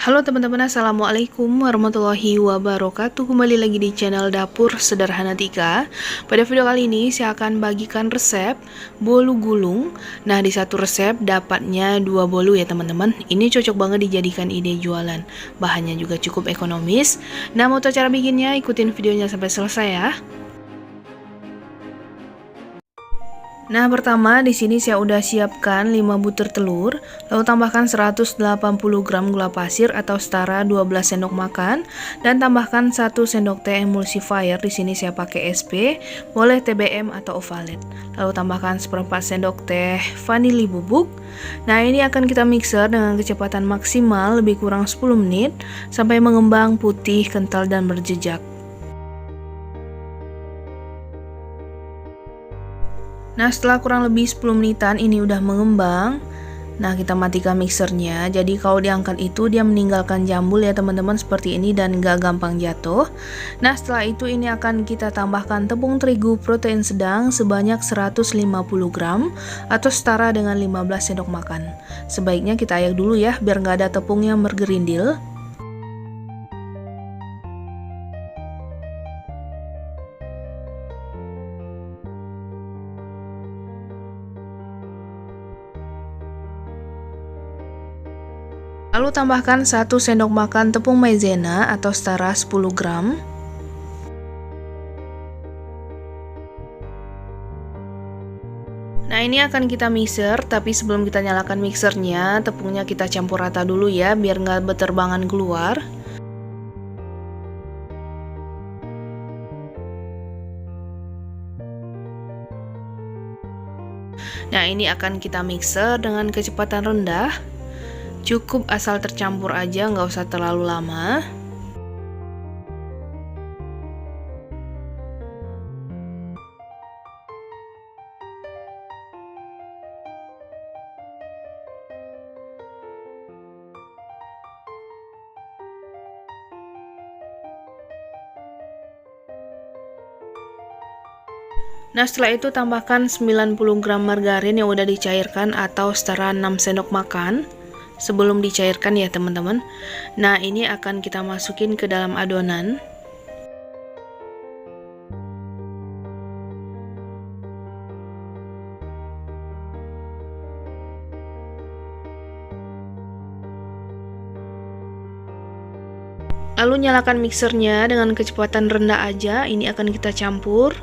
Halo teman-teman, assalamualaikum warahmatullahi wabarakatuh. Kembali lagi di channel Dapur Sederhana Tika. Pada video kali ini saya akan bagikan resep bolu gulung. Nah, di satu resep dapatnya 2 bolu ya teman-teman. Ini cocok banget dijadikan ide jualan. Bahannya juga cukup ekonomis. Nah, mau tahu cara bikinnya? Ikutin videonya sampai selesai ya. Nah, pertama di sini saya udah siapkan 5 butir telur, lalu tambahkan 180 gram gula pasir atau setara 12 sendok makan dan tambahkan 1 sendok teh emulsifier. Di sini saya pakai SP, boleh TBM atau Ovalet. Lalu tambahkan seperempat sendok teh vanili bubuk. Nah, ini akan kita mixer dengan kecepatan maksimal lebih kurang 10 menit sampai mengembang putih, kental dan berjejak. Nah, setelah kurang lebih 10 menitan ini udah mengembang. Nah, kita matikan mixernya. Jadi kalau diangkat itu dia meninggalkan jambul ya teman-teman, seperti ini dan gak gampang jatuh. Nah, setelah itu ini akan kita tambahkan tepung terigu protein sedang sebanyak 150 gram atau setara dengan 15 sendok makan. Sebaiknya kita ayak dulu ya biar gak ada tepung yang bergerindil. Lalu tambahkan 1 sendok makan tepung maizena atau setara 10 gram. Nah, ini akan kita mixer, tapi sebelum kita nyalakan mixernya, tepungnya kita campur rata dulu ya, biar nggak berterbangan keluar. Nah, ini akan kita mixer dengan kecepatan rendah. Cukup asal tercampur aja, nggak usah terlalu lama. Nah, setelah itu tambahkan 90 gram margarin yang udah dicairkan atau setara 6 sendok makan. Sebelum dicairkan ya teman-teman. Nah, ini akan kita masukin ke dalam adonan. Lalu nyalakan mixernya dengan kecepatan rendah aja. Ini akan kita campur.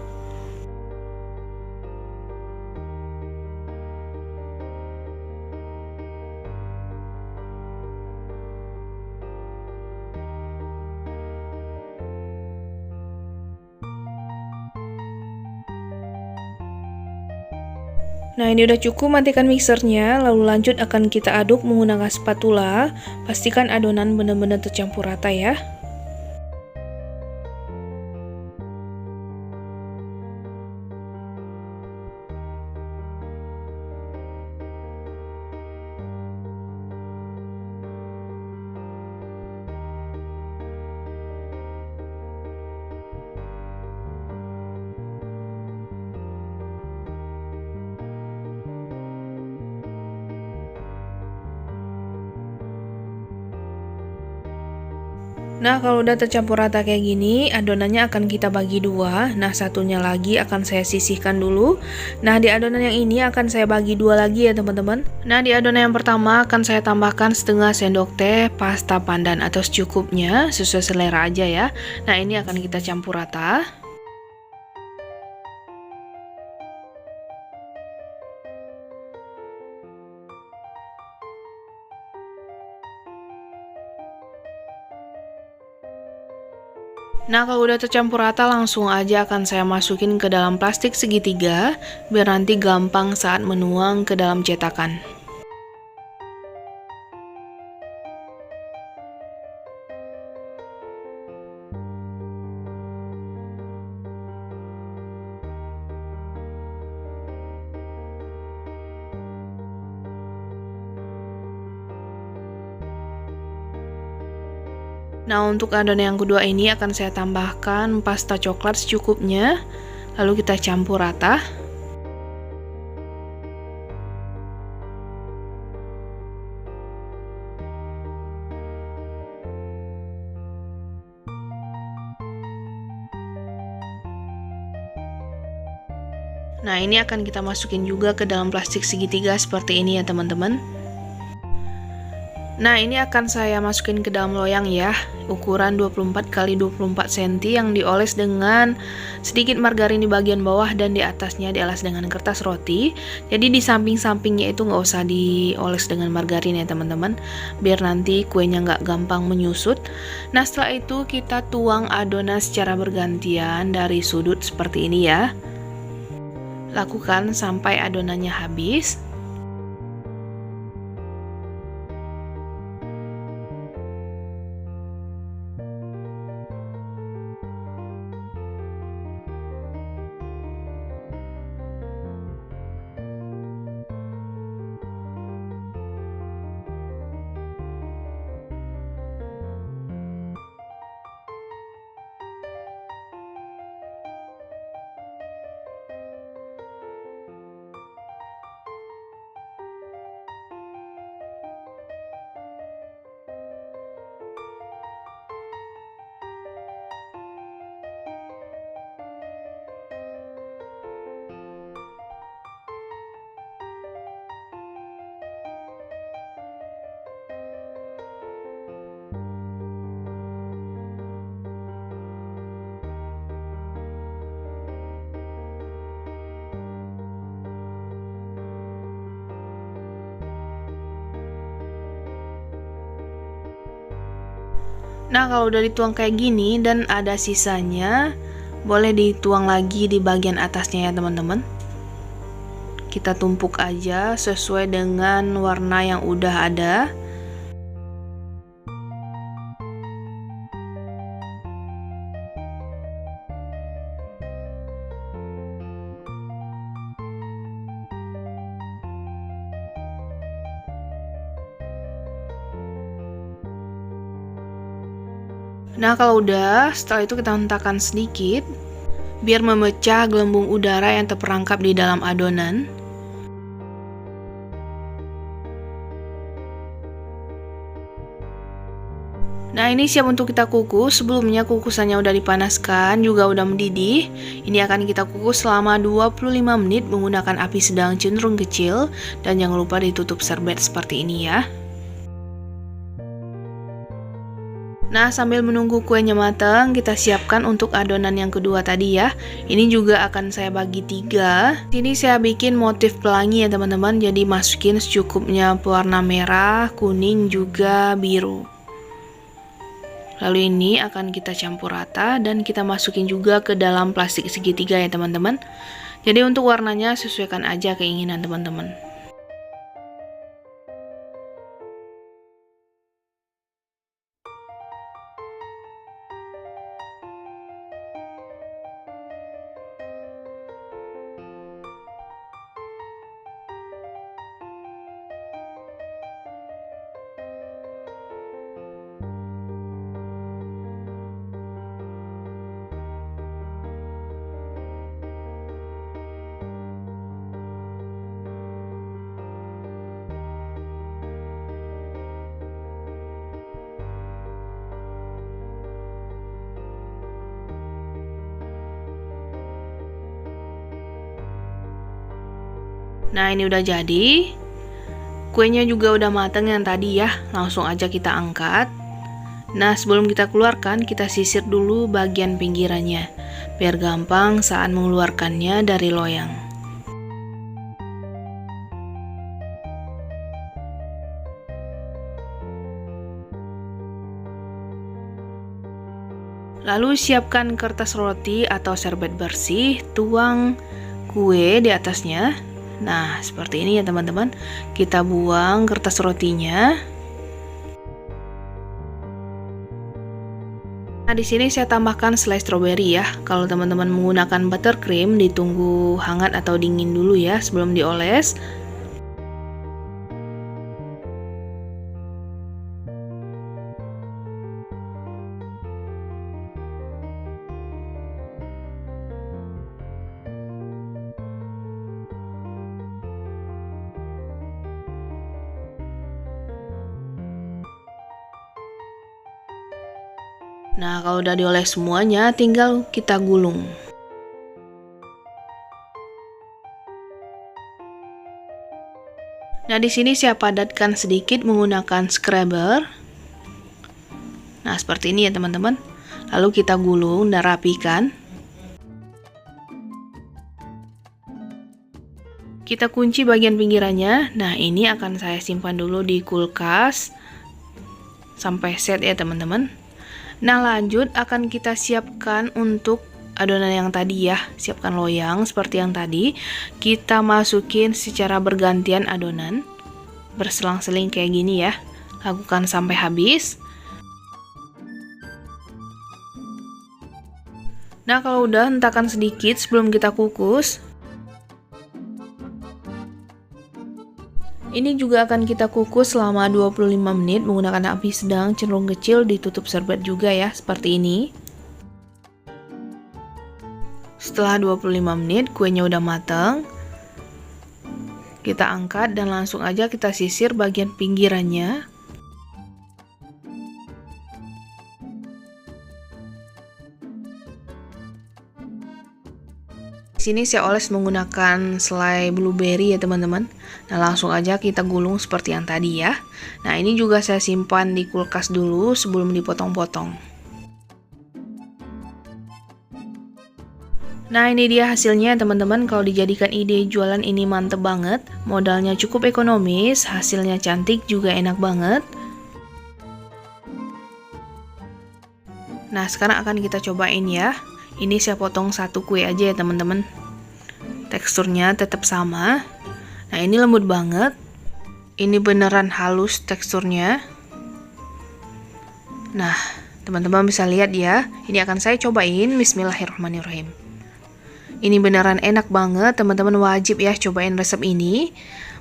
Nah, ini udah cukup, matikan mixernya, lalu lanjut akan kita aduk menggunakan spatula. Pastikan adonan benar-benar tercampur rata ya. Nah, kalau udah tercampur rata kayak gini, adonannya akan kita bagi dua. Nah, satunya lagi akan saya sisihkan dulu. Nah, di adonan yang ini akan saya bagi dua lagi ya teman-teman. Nah, di adonan yang pertama akan saya tambahkan setengah sendok teh pasta pandan atau secukupnya, sesuai selera aja ya. Nah, ini akan kita campur rata. Nah, kalau udah tercampur rata langsung aja akan saya masukin ke dalam plastik segitiga biar nanti gampang saat menuang ke dalam cetakan. Nah, untuk adonan yang kedua ini akan saya tambahkan pasta coklat secukupnya, lalu kita campur rata. Nah, ini akan kita masukin juga ke dalam plastik segitiga seperti ini ya teman-teman. Nah, ini akan saya masukin ke dalam loyang ya, ukuran 24 x 24 cm yang dioles dengan sedikit margarin di bagian bawah dan di atasnya dialas dengan kertas roti. Jadi di samping-sampingnya itu nggak usah dioles dengan margarin ya teman-teman, biar nanti kuenya nggak gampang menyusut. Nah, setelah itu kita tuang adonan secara bergantian dari sudut seperti ini ya. Lakukan sampai adonannya habis. Nah, kalau udah dituang kayak gini dan ada sisanya, boleh dituang lagi di bagian atasnya ya teman-teman. Kita tumpuk aja sesuai dengan warna yang udah ada. Nah, kalau udah, setelah itu kita hentakan sedikit biar memecah gelembung udara yang terperangkap di dalam adonan. Nah, ini siap untuk kita kukus. Sebelumnya kukusannya udah dipanaskan, juga udah mendidih. Ini akan kita kukus selama 25 menit menggunakan api sedang cenderung kecil. Dan jangan lupa ditutup serbet seperti ini ya. Nah, sambil menunggu kuenya matang, kita siapkan untuk adonan yang kedua tadi ya. Ini juga akan saya bagi 3. Sini saya bikin motif pelangi ya teman-teman. Jadi masukin secukupnya pewarna merah, kuning, juga biru. Lalu ini akan kita campur rata dan kita masukin juga ke dalam plastik segitiga ya teman-teman. Jadi untuk warnanya sesuaikan aja keinginan teman-teman. Nah, ini udah jadi. Kuenya juga udah mateng yang tadi ya. Langsung aja kita angkat. Nah, sebelum kita keluarkan, kita sisir dulu bagian pinggirannya biar gampang saat mengeluarkannya dari loyang. Lalu siapkan kertas roti atau serbet bersih, tuang kue di atasnya. Nah, seperti ini ya teman-teman. Kita buang kertas rotinya. Nah, di sini saya tambahkan selai stroberi ya. Kalau teman-teman menggunakan buttercream, ditunggu hangat atau dingin dulu ya sebelum dioles. Nah, kalau udah dioles semuanya, tinggal kita gulung. Nah, di sini saya padatkan sedikit menggunakan scrubber. Nah, seperti ini ya teman-teman. Lalu kita gulung dan rapikan. Kita kunci bagian pinggirannya. Nah, ini akan saya simpan dulu di kulkas sampai set ya teman-teman. Nah, lanjut akan kita siapkan untuk adonan yang tadi ya. Siapkan loyang seperti yang tadi. Kita masukin secara bergantian adonan, berselang-seling kayak gini ya. Lakukan sampai habis. Nah, kalau udah, hentakan sedikit sebelum kita kukus. Ini juga akan kita kukus selama 25 menit menggunakan api sedang cenderung kecil, ditutup serbet juga ya, seperti ini. Setelah 25 menit kuenya udah matang. Kita angkat dan langsung aja kita sisir bagian pinggirannya. Di sini saya oles menggunakan selai blueberry ya teman-teman. Nah, langsung aja kita gulung seperti yang tadi ya. Nah, ini juga saya simpan di kulkas dulu sebelum dipotong-potong. Nah, ini dia hasilnya teman-teman. Kalau dijadikan ide jualan ini mantep banget. Modalnya cukup ekonomis, hasilnya cantik juga enak banget. Nah, sekarang akan kita cobain ya. Ini saya potong satu kue aja ya teman-teman. Teksturnya tetap sama. Nah, ini lembut banget. Ini beneran halus teksturnya. Nah, teman-teman bisa lihat ya. Ini akan saya cobain. Bismillahirrahmanirrahim. Ini beneran enak banget. Teman-teman wajib ya cobain resep ini.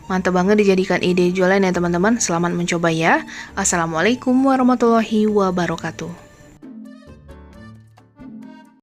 Mantap banget dijadikan ide jualan ya teman-teman. Selamat mencoba ya. Assalamualaikum warahmatullahi wabarakatuh.